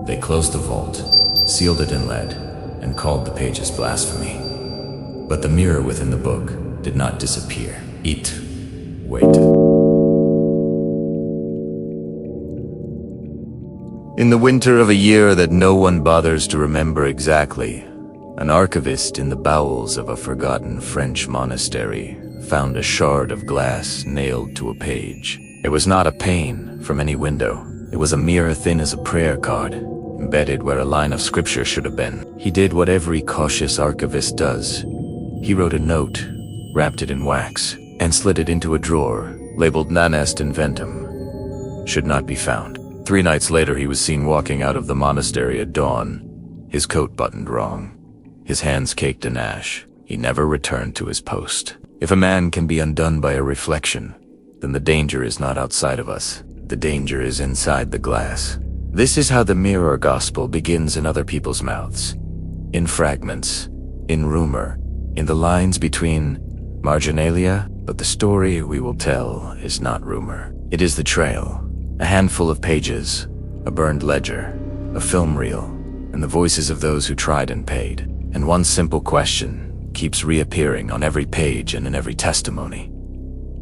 They closed the vault, sealed it in lead, and called the pages blasphemy. But the mirror within the book did not disappear. It waited. In the winter of a year that no one bothers to remember exactly, an archivist in the bowels of a forgotten French monastery found a shard of glass nailed to a page. It was not a pane from any window. It was a mirror thin as a prayer card, embedded where a line of scripture should have been. He did what every cautious archivist does. He wrote a note, wrapped it in wax, and slid it into a drawer, labeled Non Est Inventum. Should not be found. 3 nights later, he was seen walking out of the monastery at dawn, his coat buttoned wrong, his hands caked in ash. He never returned to his post. If a man can be undone by a reflection, then the danger is not outside of us. The danger is inside the glass. This is how the mirror gospel begins in other people's mouths. In fragments, in rumor, in the lines between marginalia, but the story we will tell is not rumor. It is the trail. A handful of pages, a burned ledger, a film reel, and the voices of those who tried and paid. And one simple question keeps reappearing on every page and in every testimony.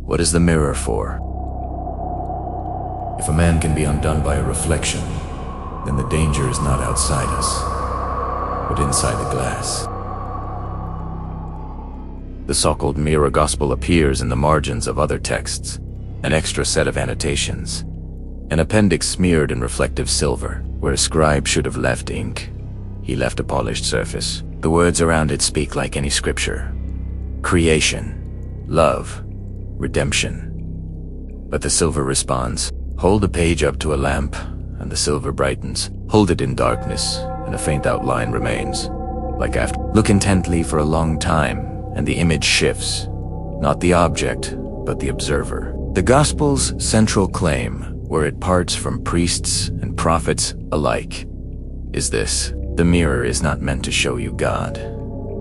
What is the mirror for? If a man can be undone by a reflection, then the danger is not outside us, but inside the glass. The so-called mirror gospel appears in the margins of other texts, an extra set of annotations. An appendix smeared in reflective silver, where a scribe should have left ink. He left a polished surface. The words around it speak like any scripture. Creation, love, redemption. But the silver responds. Hold a page up to a lamp, and the silver brightens. Hold it in darkness, and a faint outline remains. Like after. Look intently for a long time, and the image shifts. Not the object, but the observer. The Gospel's central claim, where it parts from priests and prophets alike, is this: the mirror is not meant to show you God.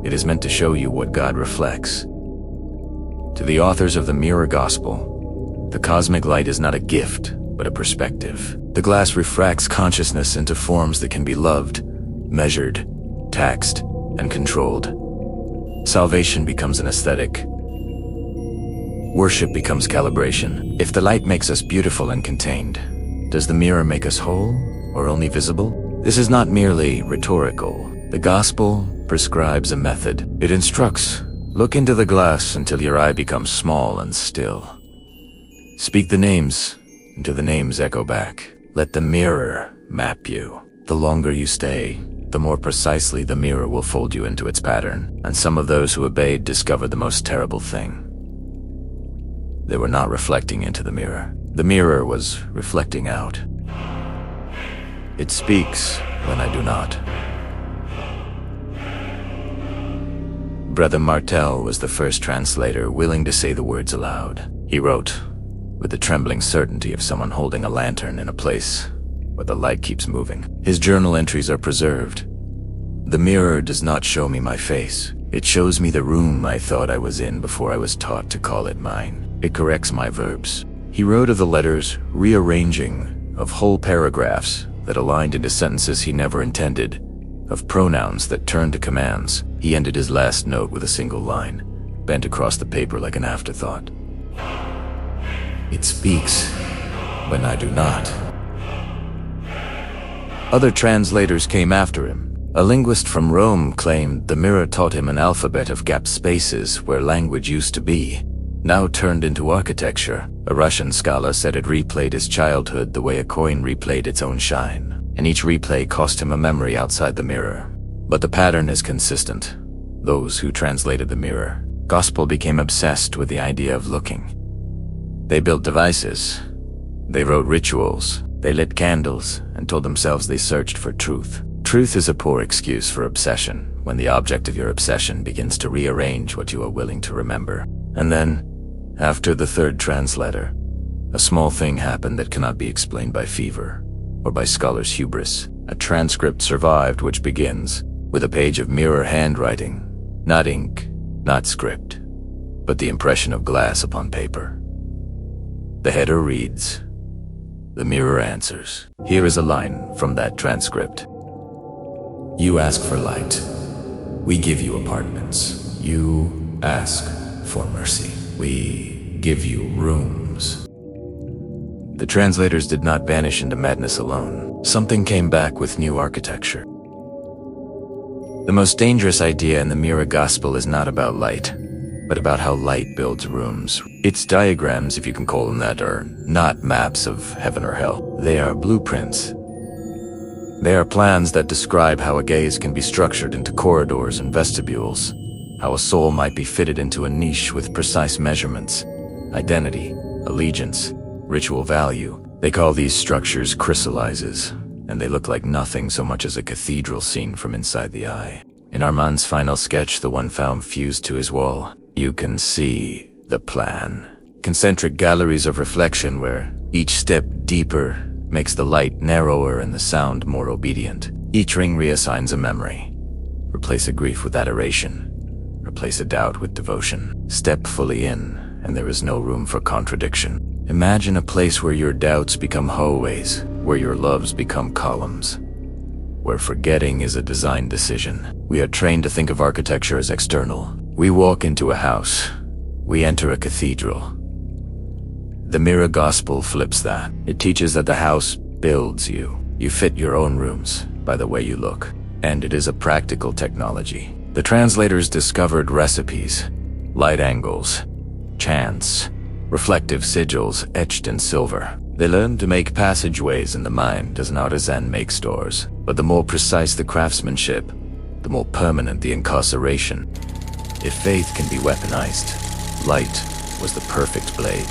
It is meant to show you what God reflects. To the authors of the mirror gospel, the cosmic light is not a gift, but a perspective. The glass refracts consciousness into forms that can be loved, measured, taxed, and controlled. Salvation becomes an aesthetic. Worship becomes calibration. If the light makes us beautiful and contained, does the mirror make us whole or only visible? This is not merely rhetorical. The gospel prescribes a method. It instructs, look into the glass until your eye becomes small and still. Speak the names until the names echo back. Let the mirror map you. The longer you stay, the more precisely the mirror will fold you into its pattern. And some of those who obeyed discovered the most terrible thing. They were not reflecting into the mirror. The mirror was reflecting out. It speaks when I do not. Brother Martel was the first translator willing to say the words aloud. He wrote, with the trembling certainty of someone holding a lantern in a place where the light keeps moving. His journal entries are preserved. The mirror does not show me my face. It shows me the room I thought I was in before I was taught to call it mine. It corrects my verbs. He wrote of the letters rearranging, of whole paragraphs that aligned into sentences he never intended, of pronouns that turned to commands. He ended his last note with a single line, bent across the paper like an afterthought. It speaks when I do not. Other translators came after him. A linguist from Rome claimed the mirror taught him an alphabet of gap spaces where language used to be, now turned into architecture. A Russian scholar said it replayed his childhood the way a coin replayed its own shine, and each replay cost him a memory outside the mirror. But the pattern is consistent. Those who translated the mirror gospel became obsessed with the idea of looking. They built devices. They wrote rituals. They lit candles and told themselves they searched for truth. Truth is a poor excuse for obsession when the object of your obsession begins to rearrange what you are willing to remember. And then, after the third translator, a small thing happened that cannot be explained by fever or by scholars' hubris. A transcript survived which begins with a page of mirror handwriting, not ink, not script, but the impression of glass upon paper. The header reads, The mirror answers. Here is a line from that transcript. You ask for light. We give you apartments. You ask for mercy. We give you rooms. The translators did not vanish into madness alone. Something came back with new architecture. The most dangerous idea in the Mirror Gospel is not about light, but about how light builds rooms. Its diagrams, if you can call them that, are not maps of heaven or hell. They are blueprints. They are plans that describe how a gaze can be structured into corridors and vestibules, how a soul might be fitted into a niche with precise measurements, identity, allegiance, ritual value. They call these structures chrysalises, and they look like nothing so much as a cathedral seen from inside the eye. In Armand's final sketch, the one found fused to his wall, you can see the plan. Concentric galleries of reflection where each step deeper makes the light narrower and the sound more obedient. Each ring reassigns a memory. Replace a grief with adoration. Replace a doubt with devotion. Step fully in, and there is no room for contradiction. Imagine a place where your doubts become hallways, where your loves become columns, where forgetting is a design decision. We are trained to think of architecture as external. We walk into a house. We enter a cathedral. The Mirror Gospel flips that. It teaches that the house builds you. You fit your own rooms by the way you look. And it is a practical technology. The translators discovered recipes, light angles, chants, reflective sigils etched in silver. They learned to make passageways in the mind as an artisan makes doors. But the more precise the craftsmanship, the more permanent the incarceration. If faith can be weaponized, light was the perfect blade.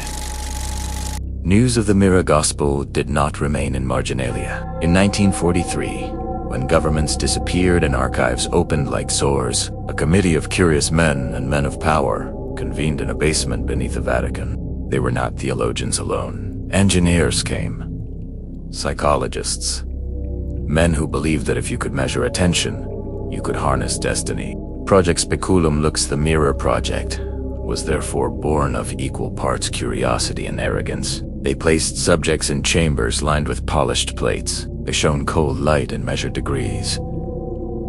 News of the Mirror Gospel did not remain in marginalia. In 1943, when governments disappeared and archives opened like sores, a committee of curious men and men of power convened in a basement beneath the Vatican. They were not theologians alone. Engineers came, psychologists, men who believed that if you could measure attention, you could harness destiny. Project Speculum Lux, the Mirror Project, was therefore born of equal parts curiosity and arrogance. They placed subjects in chambers lined with polished plates. They shone cold light and measured degrees.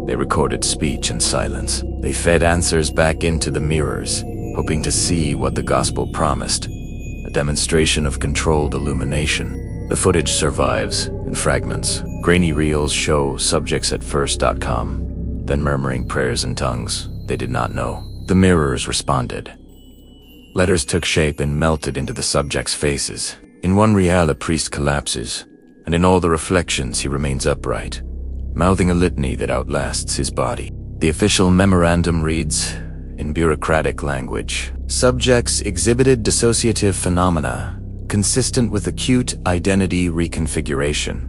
They recorded speech and silence. They fed answers back into the mirrors, hoping to see what the gospel promised, a demonstration of controlled illumination. The footage survives in fragments. Grainy reels show subjects at first calm, then murmuring prayers in tongues they did not know. The mirrors responded. Letters took shape and melted into the subjects' faces. In one rial, a priest collapses, and in all the reflections he remains upright, mouthing a litany that outlasts his body. The official memorandum reads, in bureaucratic language, subjects exhibited dissociative phenomena consistent with acute identity reconfiguration.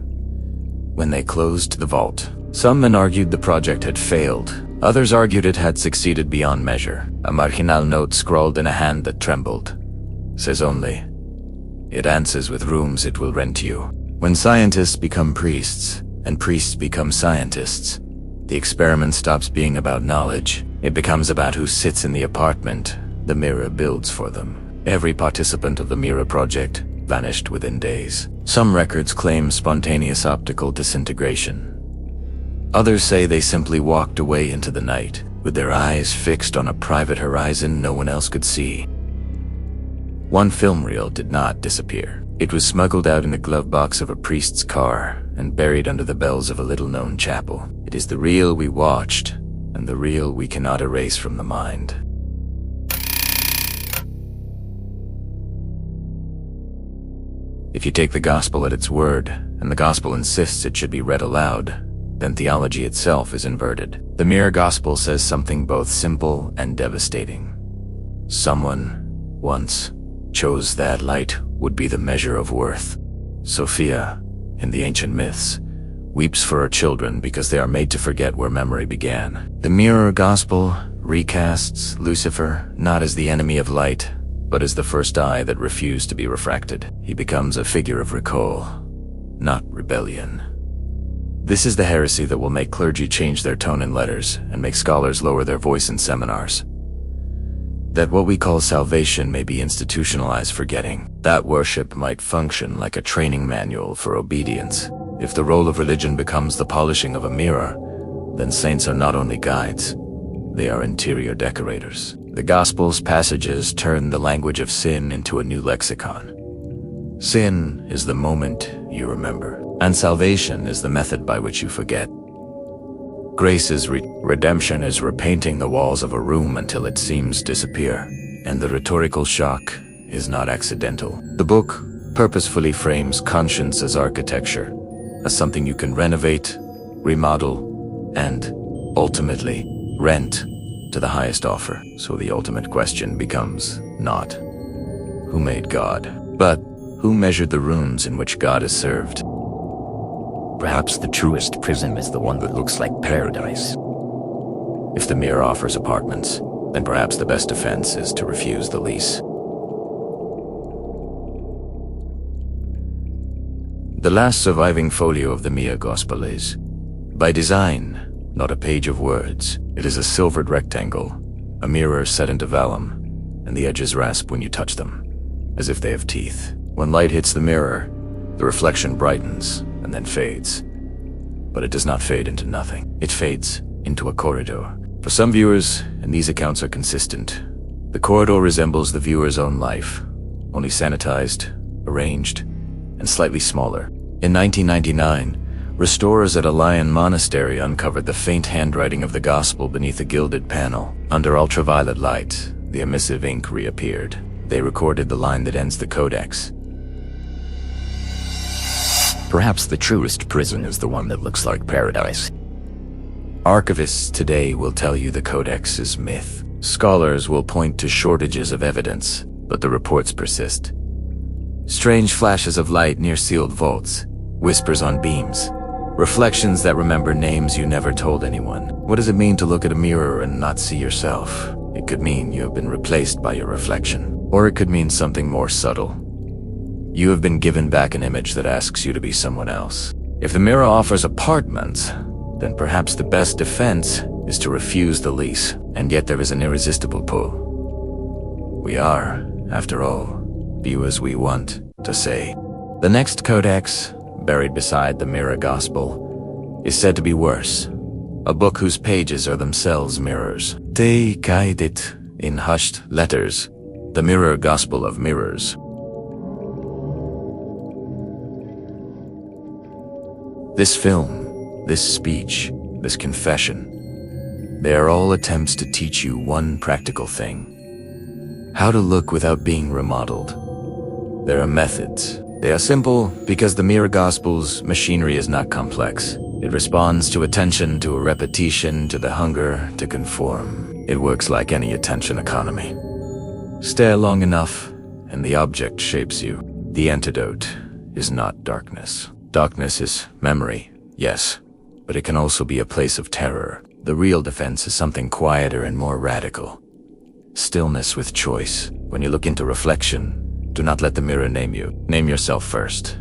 When they closed the vault, some men argued the project had failed. Others argued it had succeeded beyond measure. A marginal note scrawled in a hand that trembled says only, it answers with rooms it will rent you. When scientists become priests, and priests become scientists, the experiment stops being about knowledge. It becomes about who sits in the apartment the mirror builds for them. Every participant of the Mirror Project vanished within days. Some records claim spontaneous optical disintegration. Others say they simply walked away into the night, with their eyes fixed on a private horizon no one else could see. One film reel did not disappear. It was smuggled out in the glove box of a priest's car and buried under the bells of a little-known chapel. It is the reel we watched, and the reel we cannot erase from the mind. If you take the gospel at its word, and the gospel insists it should be read aloud, then theology itself is inverted. The Mirror Gospel says something both simple and devastating. Someone, once, chose that light would be the measure of worth. Sophia, in the ancient myths, weeps for her children because they are made to forget where memory began. The Mirror Gospel recasts Lucifer not as the enemy of light, but as the first eye that refused to be refracted. He becomes a figure of recall, not rebellion. This is the heresy that will make clergy change their tone in letters and make scholars lower their voice in seminars. That what we call salvation may be institutionalized forgetting. That worship might function like a training manual for obedience. If the role of religion becomes the polishing of a mirror, then saints are not only guides, they are interior decorators. The Gospel's passages turn the language of sin into a new lexicon. Sin is the moment you remember, and salvation is the method by which you forget. Grace's redemption is repainting the walls of a room until it seems disappear, and the rhetorical shock is not accidental. The book purposefully frames conscience as architecture, as something you can renovate, remodel, and, ultimately, rent to the highest offer. So the ultimate question becomes not, who made God, but who measured the rooms in which God is served? Perhaps the truest prison is the one that looks like paradise. If the mirror offers apartments, then perhaps the best defense is to refuse the lease. The last surviving folio of the Mia Gospel is, by design, not a page of words. It is a silvered rectangle, a mirror set into vellum, and the edges rasp when you touch them, as if they have teeth. When light hits the mirror, the reflection brightens and then fades. But it does not fade into nothing. It fades into a corridor. For some viewers, and these accounts are consistent, the corridor resembles the viewer's own life, only sanitized, arranged, and slightly smaller. In 1999, restorers at a Lion monastery uncovered the faint handwriting of the Gospel beneath a gilded panel. Under ultraviolet light, the emissive ink reappeared. They recorded the line that ends the Codex. Perhaps the truest prison is the one that looks like paradise. Archivists today will tell you the Codex is myth. Scholars will point to shortages of evidence, but the reports persist. Strange flashes of light near sealed vaults, whispers on beams, reflections that remember names you never told anyone. What does it mean to look at a mirror and not see yourself? It could mean you have been replaced by your reflection, or it could mean something more subtle. You have been given back an image that asks you to be someone else. If the mirror offers apartments, then perhaps the best defense is to refuse the lease, and yet there is an irresistible pull. We are, after all, view as we want to say. The next Codex, buried beside the Mirror Gospel, is said to be worse, a book whose pages are themselves mirrors. They guide it in hushed letters, the Mirror Gospel of Mirrors. This film, this speech, this confession, they are all attempts to teach you one practical thing: how to look without being remodeled. There are methods. They are simple because the Mirror Gospel's machinery is not complex. It responds to attention, to a repetition, to the hunger to conform. It works like any attention economy. Stare long enough, and the object shapes you. The antidote is not darkness. Darkness is memory, yes, but it can also be a place of terror. The real defense is something quieter and more radical. Stillness with choice. When you look into reflection, do not let the mirror name you. Name yourself first.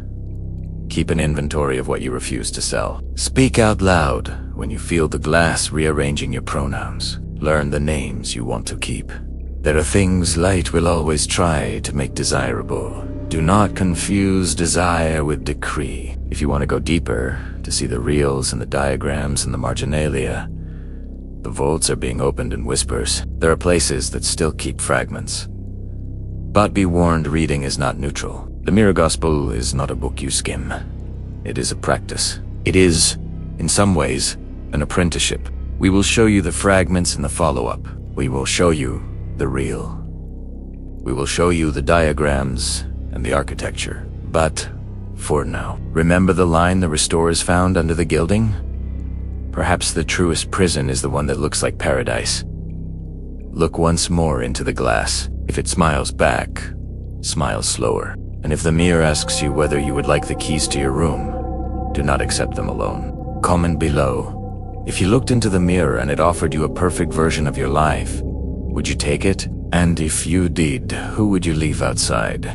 Keep an inventory of what you refuse to sell. Speak out loud when you feel the glass rearranging your pronouns. Learn the names you want to keep. There are things light will always try to make desirable. Do not confuse desire with decree. If you want to go deeper, to see the reals and the diagrams and the marginalia, the vaults are being opened in whispers. There are places that still keep fragments. But be warned, reading is not neutral. The Mirror Gospel is not a book you skim. It is a practice. It is, in some ways, an apprenticeship. We will show you the fragments in the follow-up. We will show you the real. We will show you the diagrams and the architecture. But, for now, remember the line the restorers found under the gilding? Perhaps the truest prison is the one that looks like paradise. Look once more into the glass. If it smiles back, smile slower. And if the mirror asks you whether you would like the keys to your room, do not accept them alone. Comment below. If you looked into the mirror and it offered you a perfect version of your life, would you take it? And if you did, who would you leave outside?